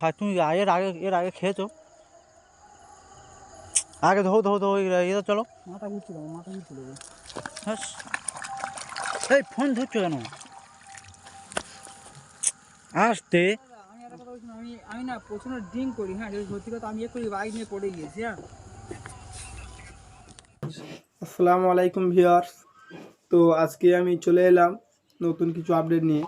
তুমি এর আগে খেয়েছো? আগে ধো এটা চলো। মাথা ঘুরছিল। হ্যাঁ, এই ফোন ধরছো কেন? আসতে আমি একটা কথা বলছি, আমি না প্রচন্ড ড্রিঙ্ক করি। হ্যাঁ, সত্যি কথা, আমি একটু বাইক নিয়ে পড়ে গিয়েছি। হ্যাঁ, আসসালামু আলাইকুম ভিউয়ার্স। তো আজকে আমি চলে এলাম নতুন কিছু আপডেট নিয়ে।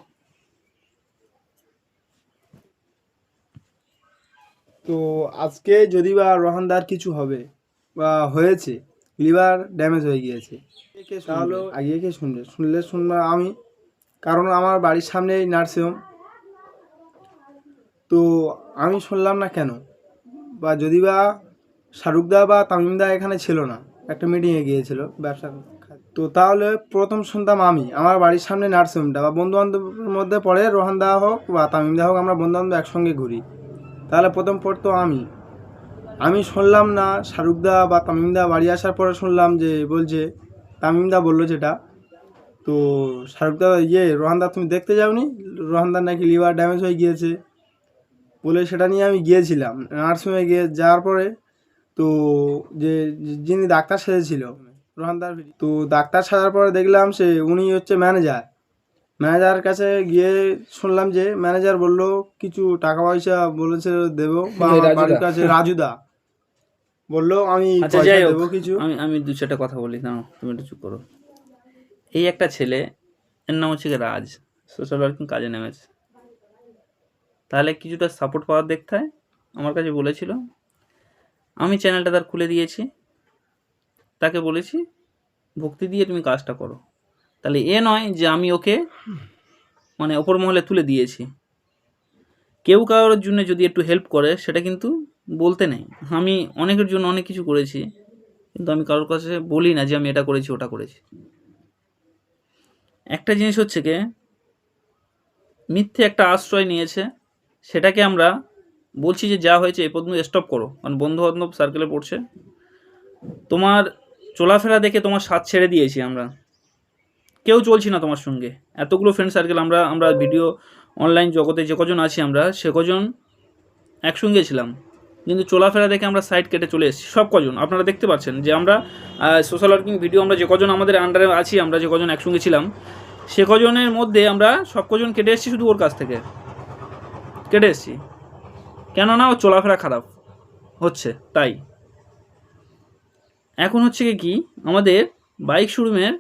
তো আজকে যদি বা রোহানদার কিছু হবে বা হয়েছে, লিভার ড্যামেজ হয়ে গিয়েছে, তাহলে আগে কে শুনবে আমি, কারণ আমার বাড়ির সামনেই নার্সিংহোম। তো আমি শুনলাম না কেন, বা যদি বা শাহরুখদা বা তামিমদা এখানে ছিল না, একটা মিটিংয়ে গিয়েছিল ব্যবসা। তো তাহলে প্রথম শুনতাম আমি, আমার বাড়ির সামনে নার্সিংহোমটা, বা বন্ধু বান্ধবের মধ্যে পড়ে রোহানদা হোক বা তামিমদা হোক, আমরা বন্ধু বান্ধব একসঙ্গে ঘুরি, তাহলে প্রথম পড়তো আমি শুনলাম না শাহরুখদা বা তামিমদা বাড়ি আসার পরে শুনলাম যে বলছে, তামিমদা বললো যেটা, তো শাহরুখদা রোহানদা তুমি দেখতে যাওনি, রোহানদার নাকি লিভার ড্যামেজ হয়ে গিয়েছে বলে, সেটা নিয়ে আমি গিয়েছিলাম নার্সিংহোমে। যাওয়ার পরে তো যে যিনি ডাক্তার সেজেছিল রোহানদার, তো ডাক্তার সাজার পরে দেখলাম উনি হচ্ছে ম্যানেজারের কাছে গিয়ে শুনলাম যে ম্যানেজার বলল কিছু টাকা পয়সা বলেছে দেবো, বা আমার বাড়ির কাছে রাজুদা বললো আমি পয়সা দেবো কিছু। আমি দু চারটা কথা বলি, দাঁড়াও তুমি একটু চুপ করো। এই একটা ছেলে, এর নাম হচ্ছে রাজ, সোশ্যাল ওয়ার্কিং কাজে নেমেছে, তাহলে কিছুটা সাপোর্ট পাওয়ার দেখতে হয়। আমার কাছে বলেছিল, আমি চ্যানেলটা তার খুলে দিয়েছি, তাকে বলেছি ভক্তি দিয়ে তুমি কাজটা করো। তাহলে এ নয় যে আমি ওকে মানে ওপর মহলে তুলে দিয়েছি। কেউ কারোর জন্য যদি একটু হেল্প করে, সেটা কিন্তু বলতে নেই। আমি অনেকের জন্য অনেক কিছু করেছি, কিন্তু আমি কারোর কাছে বলি না যে আমি এটা করেছি ওটা করেছি। একটা জিনিস হচ্ছে কি, মিথ্যে একটা আশ্রয় নিয়েছে, সেটাকে আমরা বলছি যে যা হয়েছে এই পর্যন্ত স্টপ করো। কারণ বন্ধু বান্ধব সার্কেলে পড়ছে, তোমার চলাফেরা দেখে তোমার সাথ ছেড়ে দিয়েছি আমরা, কেউ চলছি না তোমার সঙ্গে। এতগুলো ফ্রেন্ড সার্কেল, আমরা ভিডিও অনলাইন জগতে যে কজন আছি আমরা, সে কজন একসঙ্গে ছিলাম, কিন্তু চলাফেরা দেখে আমরা সাইড কেটে চলে এসেছি সব কজন। আপনারা দেখতে পাচ্ছেন যে আমরা সোশ্যাল ওয়ার্কিং ভিডিও, আমরা যে কজন আমাদের আন্ডারে আছি, আমরা যে কজন একসঙ্গে ছিলাম, সে কজনের মধ্যে আমরা সব কজন কেটে এসেছি, শুধু ওর কাছ থেকে কেটে এসেছি। কেননা ও চলাফেরা খারাপ হচ্ছে তাই। এখন হচ্ছে কি, আমাদের বাইক শোরুমের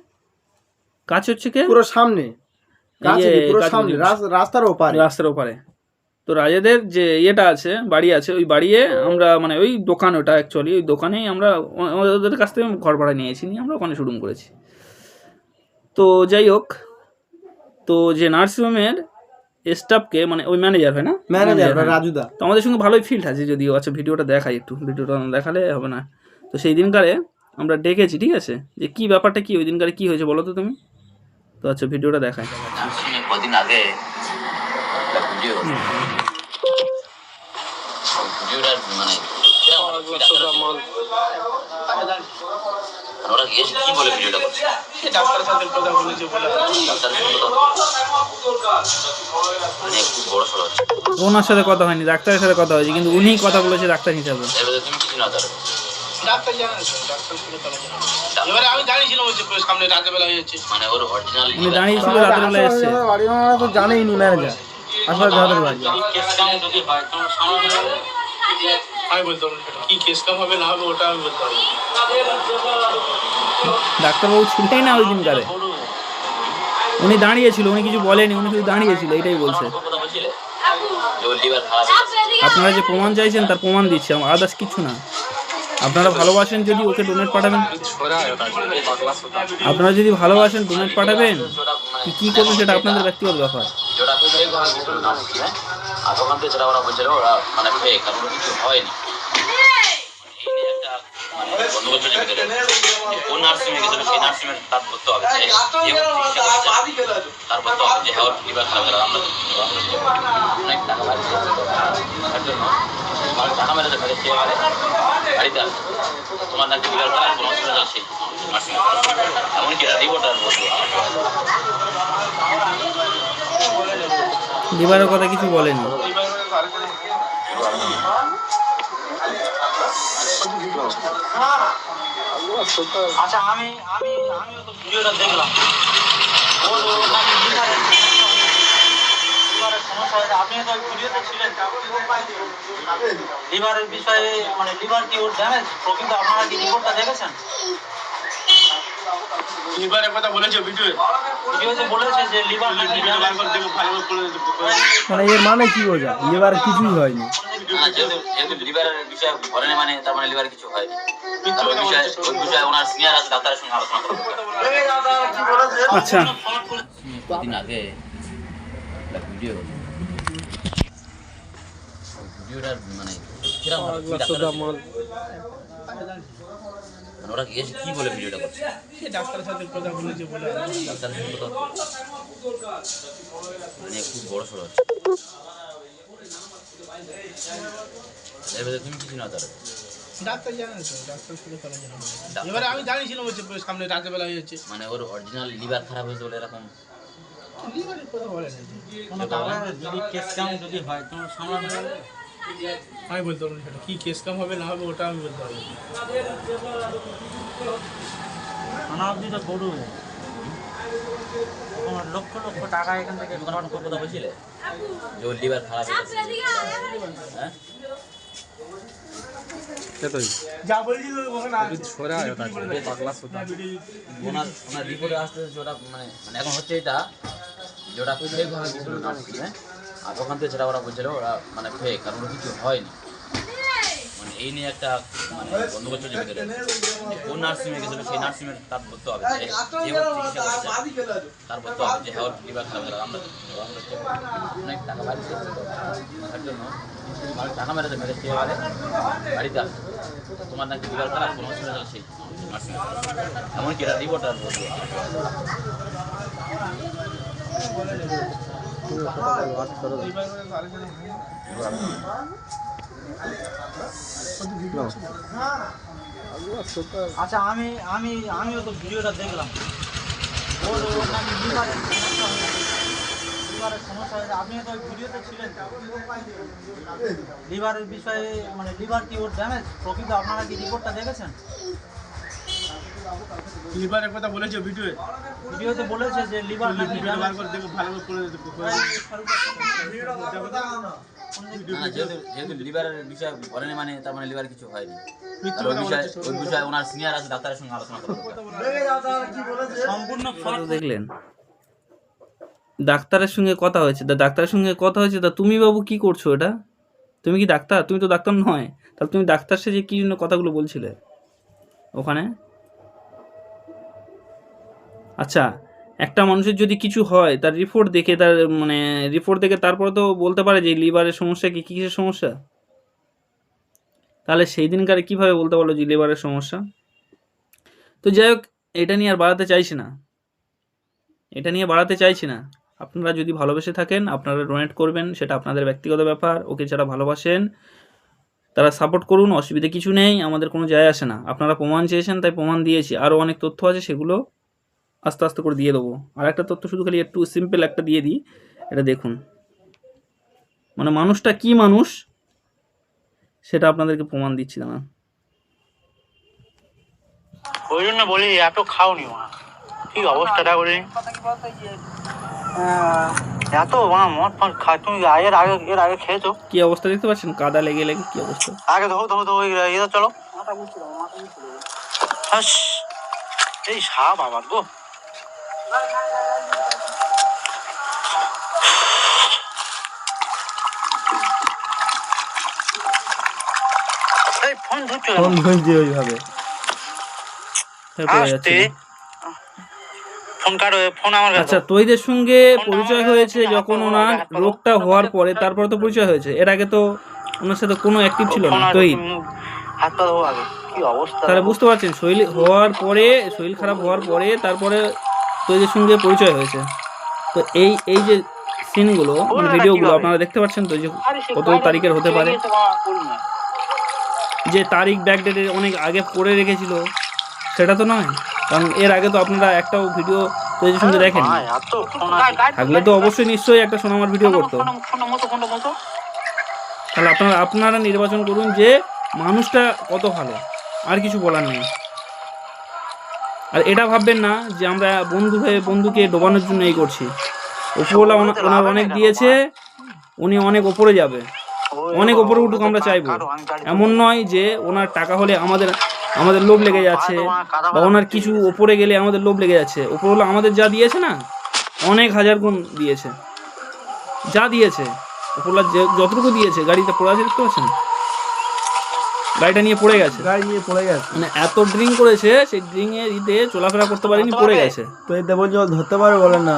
কাছে হচ্ছে কি পুরো সামনে, রাস্তার ওপারে। তো রাজেদের যে ইয়েটা আছে, বাড়ি আছে, ওই বাড়িয়ে আমরা মানে ওই দোকান, ওটা অ্যাকচুয়ালি ওই দোকানেই আমরা ওদের কাছ থেকে ঘর ভাড়া নিয়েছি, নিয়ে আমরা ওখানে শুরু করেছি। তো যাই হোক, তো যে নার্সিংহোমের স্টাফকে, মানে ওই ম্যানেজার হয় না, ম্যানেজার রাজুদা, তো আমাদের সঙ্গে ভালোই ফিল্ড আছে যদিও। আচ্ছা, ভিডিওটা দেখাই একটু, ভিডিওটা দেখালে হবে না। তো সেই দিনকারে আমরা ডেকেছি, ঠিক আছে, যে কি ব্যাপারটা কি ওই দিনকারে কি হয়েছে বলো তো তুমি। তো আচ্ছা, ভিডিওটা দেখাই। কদিন আগে মানে ওরা গিয়েছে কি বলে ভিডিওটা করছে, ডাক্তারের সাথে কথা বলেছে বলে মানে খুব বড় সড় হচ্ছে। ওনার সাথে কথা হয়নি, ডাক্তারের সাথে কথা হয়েছে, কিন্তু উনিই কথা বলেছে ডাক্তার হিসাবে। তুমি কিছু না জানো, ডাক্তার জানেন, ডাক্তার ছিল তাহলে এবারে আমি দাঁড়িয়েছিলাম ওই যে সামনে রাতের বেলা হয়েছে, মানে ওর অরিজিনাল উনি দাঁড়িয়েছিল রাতের বেলা এসেছে। বাড়ি ওনারা তো জানেই নি ম্যানেজার আসলে যাদের বাড়ি। কেস কাম যদি হয় তখন সামনে আমি বলতে পারবো কি কেস কাম হবে না হবে, ওটা আমি বলতে পারবো। ডাক্তারবাবু ছিলেই না ওই দিনকারে, উনি দাঁড়িয়েছিল, উনি কিছু বলেনি, উনি শুধু দাঁড়িয়েছিল, এটাই বলছে। আপনারা যে প্রমাণ চাইছেন তার প্রমাণ দিচ্ছে, আদার্স কিছু না। আপনারা ভালোবাসেন যদি ওকে ডোনেট পাঠাবেন, আপনারা যদি ভালোবাসেন ডোনেট পাঠাবেন, কি করবেন সেটা আপনাদের ব্যক্তিগত ব্যাপার। ওরা মানে ফেক, আর কিছু হয়নি। কোন নার্সিংয়ে গেছিল, সেই নার্সিংয়ে তার করতে হবে, তারপর তো যে হেওয়ার লিভার খারাপ হয়ে আমরা অনেক টাকা লাগছে, টাকা মেরে ফেলে খেয়ে মারে গাড়িতে আসে, তোমার নাকি লিভার খারাপ, কোনো অসুবিধা আছে নার্সিং, এমনকি রিপোর্টার বলবো লিভারের কথা কিছু বলেনি। আচ্ছা আমি তো ভিডিওটা দেখলাম। ওর নাকি লিভারের সমস্যা হয়েছে। আপনি তো ভিডিওতে ছিলেন। লিভারের বিষয়ে মানে লিভার কি ওর ড্যামেজ, প্রকৃত আপনারা কি রিপোর্টটা দেখেছেন? লিভারের কথা বলেছে ভিডিওতে বলেছে যে লিভার নাকি মানে এর মানে কি বোঝা, এবার কিছুই হয়নি। না, যেহেতু লিভারের বিষয়ে ধরেনি, মানে তার মানে লিভার কিছু হয়নি। ওই বিষয়ে ওনার সিনিয়র আছে, ডাক্তারের সঙ্গে আলোচনা করতে হবে। আচ্ছা, কদিন আগে একটা ভিডিওটার মানে কিরকম মানে ওরা এসে কি বলে ভিডিওটা করছে? ডাক্তারের সাথে কথা বলেছে বলে ডাক্তারের সঙ্গে কথা মানে খুব বড় সড়ো হচ্ছে। এর ভেতরে তুমি কিছু না তার ডাক্তার জানে তো, ডাক্তার সাথে কথা জানে। এবারে আমি জানিছিলাম হচ্ছে সামনে রাতের বেলা হয়েছে, মানে ওর অরিজিনাল লিভার খারাপ হয়েছে বলে এরকম লিভারের কথা বলে না। কোনো কারণে যদি কেস কাম যদি হয় তো সামলানো যাবে। আমি বলতে পারবো না সেটা কি কেস কাম হবে না হবে, ওটা আমি বলতে পারবো না। থানা অবধি তো গরু লক্ষ লক্ষ টাকা এখান থেকে তুমি কোনো কথা বলছিলে যে ওর লিভার খারাপ হয়েছে? হ্যাঁ, যা বলেছিল ওখানে ওনার রিপোর্টে আসতে ওটা মানে এখন হচ্ছে এটা যে ওটা ফেক ভাবে গেছিল নার্সিংয়ে, আর ওখান থেকে যেটা ওরা বলছিল ওরা মানে ফেক, কারণ ওরা কিছু হয়নি। মানে এই নিয়ে একটা মানে গন্ডগোল চলছে ভিতরে, যে কোন নার্সিংয়ে গেছিলো সেই নার্সিংয়ের তার বলতে হবে যে ওর চিকিৎসা করছে, তার বলতে হবে যে হ্যাঁ ওর লিভার খারাপ হয়ে গেল। আমরা অনেক টাকা বাড়ি দিয়েছি তো তার জন্য টাকা মেরেছে, মেরেছে এবারে বাড়িতে আসছে তোমার নাকি লিভার খারাপ, কোনো হসপিটাল সেই নার্সিং, এমনকি এটা রিপোর্টার বলবো। আচ্ছা আমিও তো ভিডিওটা দেখলাম। ওর নাকি লিভারের সমস্যা হয়েছে। আপনি তো ভিডিওতে ছিলেন। লিভারের বিষয়ে মানে লিভার কি ওর ড্যামেজ, প্রকৃত আপনারা কি রিপোর্টটা দেখেছেন? লিভারের কথা বলেছে ভিডিওতে বলেছে যে লিভার নাকি ভিডিওটা বার করে দেখো ভালো করে না, যেহেতু লিভারের বিষয়ে ধরেনি, মানে তার মানে লিভার কিছু হয়নি। আর ওই বিষয়ে ওনার সিনিয়র আছে, ডাক্তারের সঙ্গে আলোচনা করতে হবে। সম্পূর্ণ দেখলেন ডাক্তারের সঙ্গে কথা হয়েছে। ডাক্তারের সঙ্গে কথা হয়েছে তা তুমি বাবু কি করছো এটা? তুমি কি ডাক্তার? তুমি তো ডাক্তার নয়, তাহলে তুমি ডাক্তার সেজে কি জন্য কথাগুলো বলছিলে ওখানে? আচ্ছা, একটা মানুষের যদি কিছু হয় তার রিপোর্ট দেখে, তার মানে রিপোর্ট দেখে তারপরে তো বলতে পারে যে লিভারের সমস্যা কি, কিসের সমস্যা। তাহলে সেই দিনকারে কীভাবে বলতে পারলো যে লিভারের সমস্যা? তো যাই হোক, এটা নিয়ে আর বাড়াতে চাইছি না। আপনারা যদি ভালোবেসে থাকেন আপনারা ডোনেট করবেন, সেটা আপনাদের ব্যক্তিগত ব্যাপার। ওকে যারা ভালোবাসেন তারা সাপোর্ট করুন, অসুবিধা কিছু নেই, আমাদের কোনো যায় আসে না। আপনারা প্রমাণ চেয়েছেন তাই প্রমাণ দিয়েছি। আরও অনেক তথ্য আছে, সেগুলো আস্তে আস্তে করে দিয়ে দেবো। আর একটা তথ্য শুধু খালি একটু সিম্পল একটা দিয়ে দিই, এটা দেখুন। মানে মানুষটা কি মানুষ সেটা আপনাদেরকে প্রমাণ দিচ্ছি না। ওই জন্য বলি এত খাওনি মা, ঠিক অবস্থাটা বলি এত মদ ফাঁদ খায়। তুমি এর আগে খেয়েছো? কি অবস্থা দেখতে পাচ্ছেন, কাদা লেগে কি অবস্থা। আগে ধরো ওই ইয়ে চলো। এই সাপ আবার গো। এই ফোন ধরছো ফোন ধরছে ওইভাবে। ফোন কাটো, ফোন আমার কাছে। আচ্ছা, তৈদের সঙ্গে পরিচয় হয়েছে যখন ওনার রোগটা হওয়ার পরে, তারপরে তো পরিচয় হয়েছে। এর আগে তো ওনার সাথে কোনো অ্যাক্টিভ ছিল না তৈদ। হাত পা ধোবো আগে, কি অবস্থা তাহলে বুঝতে পারছেন, শরীর খারাপ হওয়ার পরে তারপরে তৈদের সঙ্গে পরিচয় হয়েছে। তো এই যে সিনগুলো মানে ভিডিওগুলো আপনারা দেখতে পাচ্ছেন তো, যে কত তারিখের হতে পারে, যে তারিখ ব্যাকডেটের অনেক আগে করে রেখেছিল সেটা তো নয়। কারণ এর আগে তো আপনারা একটাও ভিডিও তৈরির সঙ্গে দেখেন, থাকলে তো অবশ্যই নিশ্চয়ই একটা সোনামার ভিডিও করতো। তাহলে আপনারা নির্বাচন করুন যে মানুষটা কত ভালো, আর কিছু বলার নেই। আর এটা ভাববেন না যে আমরা বন্ধু হয়ে বন্ধুকে ডোবানোর জন্য এই করছি। ওপরওয়ালা ওনার অনেক দিয়েছে, উনি অনেক ওপরে যাবে, অনেক ওপরে উঠুক আমরা চাইবো। এমন নয় যে ওনার টাকা হলে আমাদের লোভ লেগে যাচ্ছে, বা ওনার কিছু ওপরে গেলে আমাদের লোভ লেগে যাচ্ছে। ওপরওয়ালা আমাদের যা দিয়েছে না, অনেক হাজার গুণ দিয়েছে, যা দিয়েছে ওপরওয়ালা যতটুকু দিয়েছে। গাড়িতে পড়ে আছে দেখতে পাচ্ছেন, গাড়িটা নিয়ে পড়ে গেছে, গাড়ি নিয়ে পড়ে গেছে। মানে এত ড্রিঙ্ক করেছে, সেই ড্রিঙ্কের ইতে চলাফেরা করতে পারেনি, পড়ে গেছে। তো এতে বলছে ও ধরতে পারবে, বলেন না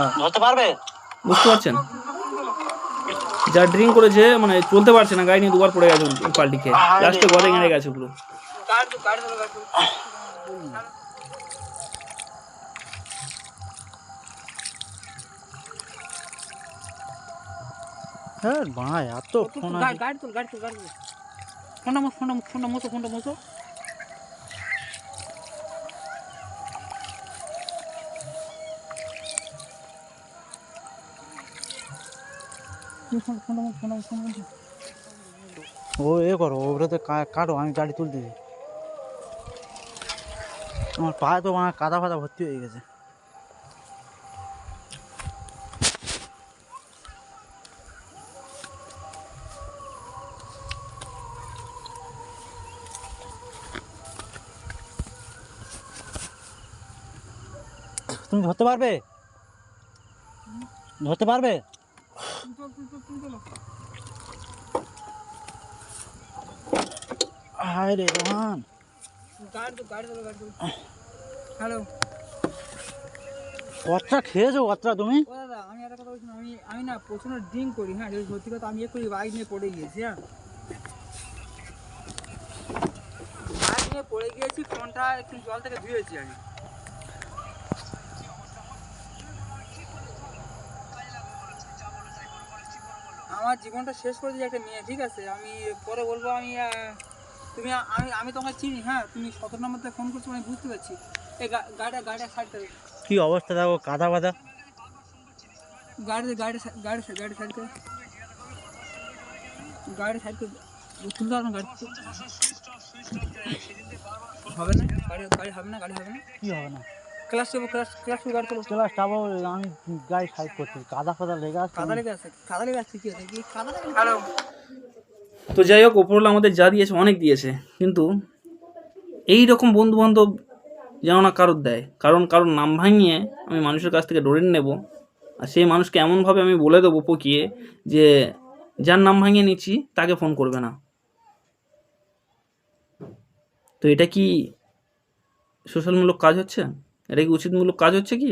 বুঝতে পারছেন? যা ড্রিঙ্ক করেছে মানে চলতে পারছে না, গাড়ি নিয়ে দুবার পড়ে গেছে পাল্টি খেয়ে, লাস্টে ঘরে গেড়ে গেছে পুরো। হ্যাঁ ভাই এত ফোন ফোনটা মতো ও এ করো, ওটা তো কাটো, আমি গাড়ি তুলতেছি। আমার পায়ে তো আমার কাদা ফাদা ভর্তি হয়ে গেছে। তুমি ধরতে পারবে? হায় রে রোহান, হ্যালো কচ্চা খেয়েছো কচ্চা তুমি? ও দাদা, আমি একটা কথা বলছি, আমি না প্রচণ্ড ড্রিঙ্ক করি। হ্যাঁ, যদি সত্যি কথা, আমি করি বাইক নিয়ে পড়ে গিয়েছি। হ্যাঁ, বাইক নিয়ে পড়ে গিয়েছি, ফোনটা একটু জল থেকে ধুয়েছি আমি। আমার জীবনটা শেষ করে দিয়েছে একটা মেয়ে, ঠিক আছে? আমি পরে বলবো, আমি তোমাকে চিনি। হ্যাঁ, তুমি 17 নম্বর থেকে ফোন করছো, আমি বুঝতে পারছি। এই গাড়িটা সাইড করে, কি অবস্থা দেখো, কাদা বাদা। গাড়ি সাইড করে, তুলতে হবে না, গাড়ি হবে না, গাড়ি হবে না। কি হবে না? ক্লাস গাড়ি চলো। ক্লাস টাবো, আমি গাড়ি সাইড করছি, কাদা ফাদা লেগে আছে। কাদা লেগে আছে কি আছে? কি কাদা লেগে? হ্যালো, তো যাই হোক, ওপরওয়ালা আমাদের যা দিয়েছে অনেক দিয়েছে, কিন্তু এই রকম বন্ধু বান্ধব যেন না কারোর দেয়। কারণ নাম ভাঙিয়ে আমি মানুষের কাছ থেকে ডরে নেব, আর সেই মানুষকে এমনভাবে আমি বলে দেবো পকিয়ে যে যার নাম ভাঙিয়ে নিচ্ছি তাকে ফোন করবে না। তো এটা কি সোশ্যালমূলক কাজ হচ্ছে? এটা কি উচিতমূলক কাজ হচ্ছে কি?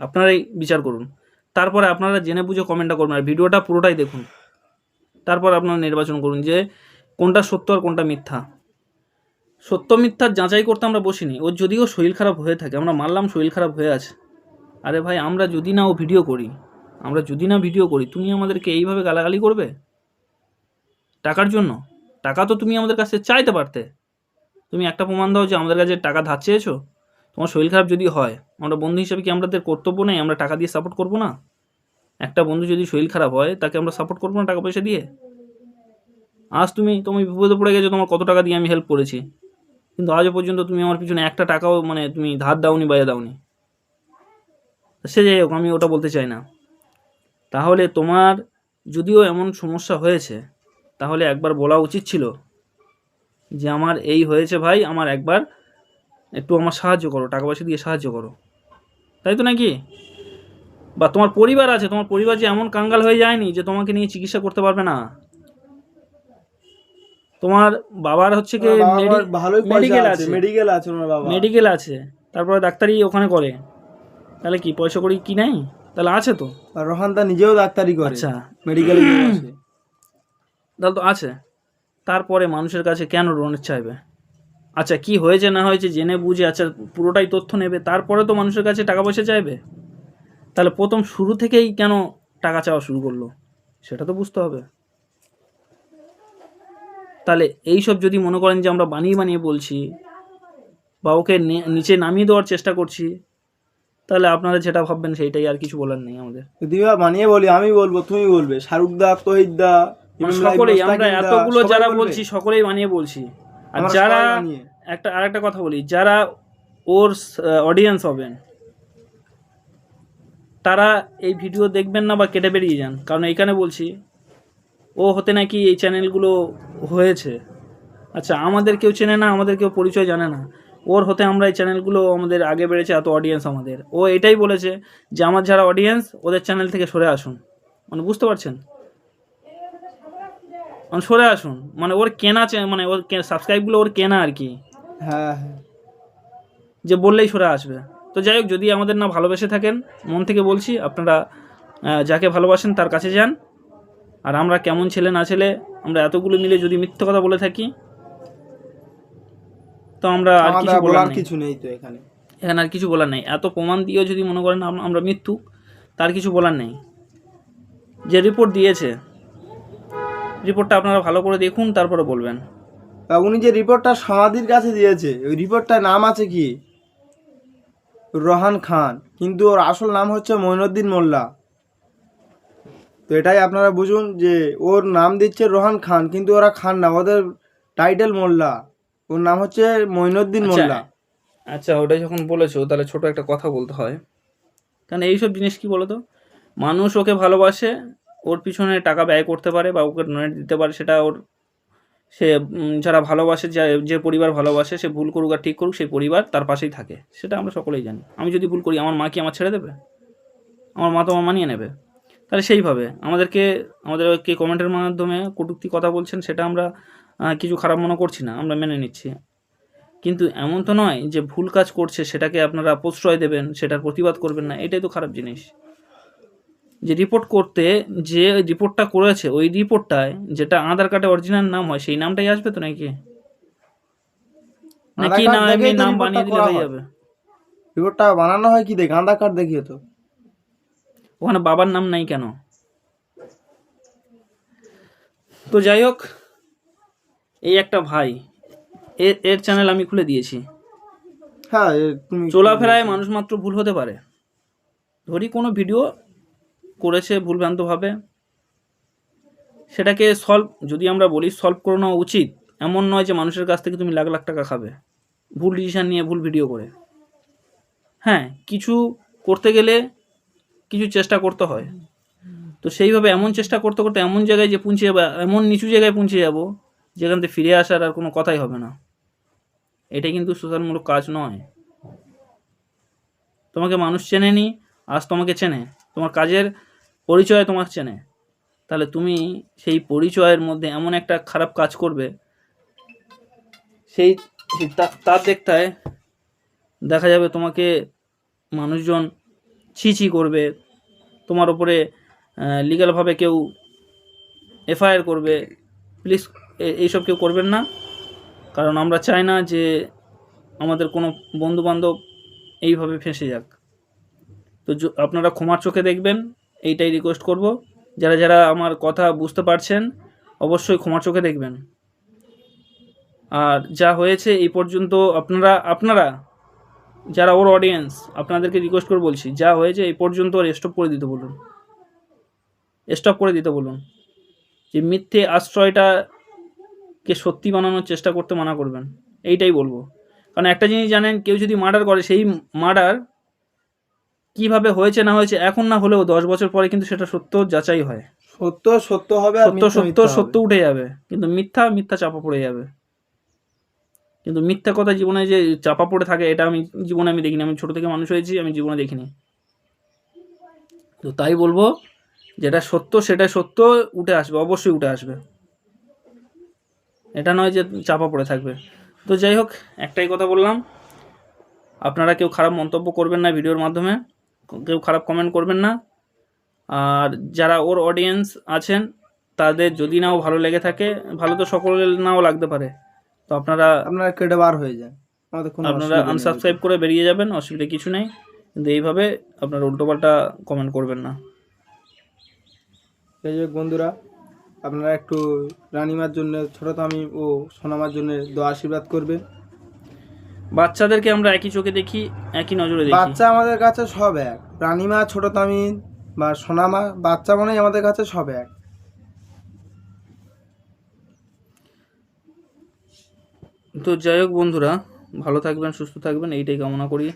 আপনারাই বিচার করুন। তারপরে আপনারা জেনে বুঝে কমেন্টটা করবেন, আর ভিডিওটা পুরোটাই দেখুন। তারপর আপনারা নির্বাচন করুন যে কোনটা সত্য আর কোনটা মিথ্যা। সত্য মিথ্যার যাচাই করতে আমরা বসিনি। ওর যদিও শরীর খারাপ হয়ে থাকে, আমরা মানলাম শরীর খারাপ হয়ে আছে। আরে ভাই, আমরা যদি না ভিডিও করি, তুমি আমাদেরকে এইভাবে গালাগালি করবে টাকার জন্য? টাকা তো তুমি আমাদের কাছে চাইতে পারতে। তুমি একটা প্রমাণ দাও যে আমাদের কাছে টাকা ধার চেয়েছো। তোমার শরীর খারাপ যদি হয়, আমরা বন্ধু হিসেবে কি আমাদের কর্তব্য নেই আমরা টাকা দিয়ে সাপোর্ট করবো না? একটা বন্ধু যদি শরীর খারাপ হয়, তাকে আমরা সাপোর্ট করবো না টাকা পয়সা দিয়ে? আজ তুমি বিপদে পড়ে গেছো, তোমার কত টাকা দিয়ে আমি হেল্প করেছি, কিন্তু আজও পর্যন্ত তুমি আমার পিছনে একটা টাকাও মানে তুমি ধার দাওনি, বাজা দাওনি। সে যাই হোক, আমি ওটা বলতে চাই না। তাহলে তোমার যদিও এমন সমস্যা হয়েছে, তাহলে একবার বলা উচিত ছিল যে আমার এই হয়েছে ভাই, আমার একবার একটু আমার সাহায্য করো, টাকা পয়সা দিয়ে সাহায্য করো, তাই তো নাকি? বা তোমার পরিবার আছে, তোমার পরিবার যে এমন কাঙ্গাল হয়ে যায়নি যে তোমাকে নিয়ে চিকিৎসা করতে পারবে না। তোমার বাবার হচ্ছে কি ভালোই মেডিকেল আছে, তারপরে ডাক্তারি ওখানে করে, তাহলে কি পয়সা করি কি নাই? তাহলে আছে তো। আর রোহান দা নিজেও ডাক্তারি করে, আচ্ছা, মেডিকেলে তাহলে তো আছে। তারপরে মানুষের কাছে কেন লোনের চাইবে? আচ্ছা, কি হয়েছে না হয়েছে জেনে বুঝে, আচ্ছা পুরোটাই তথ্য নেবে, তারপরে তো মানুষের কাছে টাকা পয়সা চাইবে। তাহলে প্রথম শুরু থেকেই কেন টাকা চাওয়া শুরু করলো সেটা তো বুঝতে হবে। তাহলে এইসব যদি মনে করেন যে আমরা বানিয়ে বলছি বা ওকে নিচে নামিয়ে দেওয়ার চেষ্টা করছি, তাহলে আপনারা যেটা ভাববেন সেইটাই, আর কিছু বলার নেই আমাদের। দিবা বানিয়ে বলি, আমি বলবো, তুমি বলবে, শাহরুখ দা, তহিদ দা, মানে ইমরান সকলেই মোস্তাকিম আমরা দা, এতগুলো সবাই যারা বলবে। বলছি সকলেই বানিয়ে বলছি। আর আমরা যারা সবাই বানিয়ে। আরেকটা কথা বলি, যারা ওর অডিয়েন্স হবেন তারা এই ভিডিও দেখবেন না বা কেটে বেরিয়ে যান, কারণ এইখানে বলছি ও হতে নাকি এই চ্যানেলগুলো হয়েছে। আচ্ছা, আমাদের কেউ চেনে না, আমাদের কেউ পরিচয় জানে না, ওর হতে আমরা এই চ্যানেলগুলো আমাদের আগে বেড়েছে, এত অডিয়েন্স আমাদের। ও এটাই বলেছে যে আমার যারা অডিয়েন্স ওদের চ্যানেল থেকে সরে আসুন, মানে বুঝতে পারছেন, মানে সরে আসুন, মানে ওর কেনা মানে ওর সাবস্ক্রাইবগুলো ওর কেনা আর কি, হ্যাঁ হ্যাঁ, যে বললেই সরে আসবে। তো যাই হোক, যদি আমাদের না ভালোবেসে থাকেন, মন থেকে বলছি আপনারা যাকে ভালোবাসেন তার কাছে যান। আর আমরা কেমন ছেলে না ছেলে, আমরা এতগুলো মিলে যদি মিথ্যে কথা বলে থাকি তো আমরা আর আমাদের কিছু বলার বলার নেই, কিছু নেই তো এখানে। এখানে আর কিছু বলার নেই। এত প্রমাণ দিয়েও যদি মনে করেন আমরা মৃত্যু, তার কিছু বলার নেই। যে রিপোর্ট দিয়েছে, রিপোর্টটা আপনারা ভালো করে দেখুন, তারপরে বলবেন। তা উনি যে রিপোর্টটা সমাধির কাছে দিয়েছে, ওই রিপোর্টটার নাম আছে কি রোহান খান, কিন্তু ওর আসল নাম হচ্ছে মঈনুদ্দিন মোল্লা। তো এটাই আপনারা বুঝুন যে ওর নাম দিচ্ছে রোহান খান, কিন্তু ওরা খান না, ওদের টাইটেল মোল্লা, ওর নাম হচ্ছে মঈনুদ্দিন মোল্লা। আচ্ছা, ওটাই যখন বলেছো তাহলে ছোট একটা কথা বলতে হয়, কারণ এইসব জিনিস কি বলো তো, মানুষ ওকে ভালোবাসে, ওর পিছনে টাকা ব্যয় করতে পারে বা ওকে ডোনেট দিতে পারে, সেটা ওর সে যারা ভালোবাসে, যে পরিবার ভালোবাসে, সে ভুল করুক আর ঠিক করুক, সেই পরিবার তার পাশেই থাকে, সেটা আমরা সকলেই জানি। আমি যদি ভুল করি, আমার মা কি আমার ছেড়ে দেবে? আমার মা তো আমার মানিয়ে নেবে। তাহলে সেইভাবে আমাদেরকে কমেন্টের মাধ্যমে কটূক্তি কথা বলছেন, সেটা আমরা কিছু খারাপ মনে করছি না, আমরা মেনে নিচ্ছি। কিন্তু এমন তো নয় যে ভুল কাজ করছে সেটাকে আপনারা প্রশ্রয় দেবেন, সেটার প্রতিবাদ করবেন না, এটাই তো খারাপ জিনিস। যে রিপোর্ট করতে, যে রিপোর্টটা করেছে, ওই রিপোর্টটায় যেটা আধার কার্ডে অরিজিনাল নাম হয় সেই নামটাই আসবে তো, নাকি নাকি না এমনি নাম বানিয়ে দিলে হয়ে যাবে? রিপোর্টটা বানানো হয় কি দেখে? আধার কার্ড দেখিয়ে তো। ওখানে বাবার নাম নাই কেন? তো যাই হোক, এই একটা ভাই, এর চ্যানেল আমি খুলে দিয়েছি। হ্যাঁ, তুমি চলাফেরায় মানুষ মাত্র ভুল হতে পারে। ধরি কোনো ভিডিও করেছে ভুলভ্রান্তভাবে, সেটাকে যদি আমরা বলি সলভ করে নেওয়া উচিত। এমন নয় যে মানুষের কাছ থেকে তুমি লাখ লাখ টাকা খাবে ভুল ডিসিশান নিয়ে, ভুল ভিডিও করে। হ্যাঁ, কিছু করতে গেলে কিছু চেষ্টা করতে হয়, তো সেইভাবে এমন চেষ্টা করতে করতে এমন জায়গায় যে পৌঁছে যাবো, এমন নিচু জায়গায় পৌঁছে যাবো যেখান থেকে ফিরে আসার আর কোনো কথাই হবে না। এটাই কিন্তু সোশ্যালমূলক কাজ নয়। তোমাকে মানুষ চেনেনি, আজ তোমাকে চেনে, তোমার কাজের পরিচয় তোমাকে চেনে, তাহলে তুমি সেই পরিচয়ের মধ্যে এমন একটা খারাপ কাজ করবে, তার দেখতায় দেখা যাবে তোমাকে মানুষজন ছি করবে, তোমার ওপরে লিগ্যালভাবে কেউ এফআইআর করবে। প্লিজ এইসব কেউ করবেন না, কারণ আমরা চাই না যে আমাদের কোনো বন্ধুবান্ধব এইভাবে ফেঁসে যাক। তো আপনারা ক্ষমার চোখে দেখবেন, এইটাই রিকোয়েস্ট করব। যারা যারা আমার কথা বুঝতে পারছেন অবশ্যই ক্ষমার চোখে দেখবেন। আর যা হয়েছে এই পর্যন্ত, আপনারা যারা ওর অডিয়েন্স, আপনাদেরকে রিকোয়েস্ট করে বলছি, যা হয়েছে এই পর্যন্ত ওর স্টপ করে দিতে বলুন, স্টপ করে দিতে বলুন। যে মিথ্যে আশ্রয়টাকে সত্যি বানানোর চেষ্টা করতে মানা করবেন, এইটাই বলবো। কারণ একটা জিনিস জানেন, কেউ যদি মার্ডার করে, সেই মার্ডার কিভাবে হয়েছে না হয়েছে এখন না হলেও 10 বছর পরে কিন্তু সেটা সত্য যাচাই হয়, সত্য হবে, আর সত্য উঠে যাবে, কিন্তু মিথ্যা চাপা পড়ে যাবে। কিন্তু মিথ্যা কথা জীবনে যে চাপা পড়ে থাকে, এটা জীবনে আমি দেখিনি। আমি ছোট থেকে মানুষ হয়েছি, আমি জীবনে দেখিনি। তো তাই বলবো, যেটা সত্য সেটা সত্য উঠে আসবে, অবশ্যই উঠে আসবে, এটা নয় যে চাপা পড়ে থাকবে। তো যাই হোক, একটাই কথা বললাম, আপনারা কেউ খারাপ মন্তব্য করবেন না ভিডিওর মাধ্যমে, কেউ খারাপ কমেন্ট করবেন না। আর যারা ওর অডিয়েন্স আছেন তাদের যদি নাও ভালো লেগে থাকে, ভালো তো সকলের নাও লাগতে পারে, তো আপনারা কেটে বার হয়ে যান, আপনারা আনসাবস্ক্রাইব করে বেরিয়ে যাবেন, অসুবিধা কিছু নেই। কিন্তু এইভাবে আপনারা উল্টোপাল্টা কমেন্ট করবেন না। যাই হোক বন্ধুরা, আপনারা একটু রানিমার জন্য, ছোট তামিম ও সোনামার জন্য দোয়া আশীর্বাদ করবেন। বাচ্চাদেরকে আমরা একই চোখে দেখি, একই নজরে দেখি। বাচ্চা আমাদের কাছে সব এক, রানিমা, ছোট তামিম বা সোনামা, বাচ্চা মনেই আমাদের কাছে সব এক। তো যাই হোক বন্ধুরা, ভালো থাকবেন, সুস্থ থাকবেন, এইটাই কামনা করি।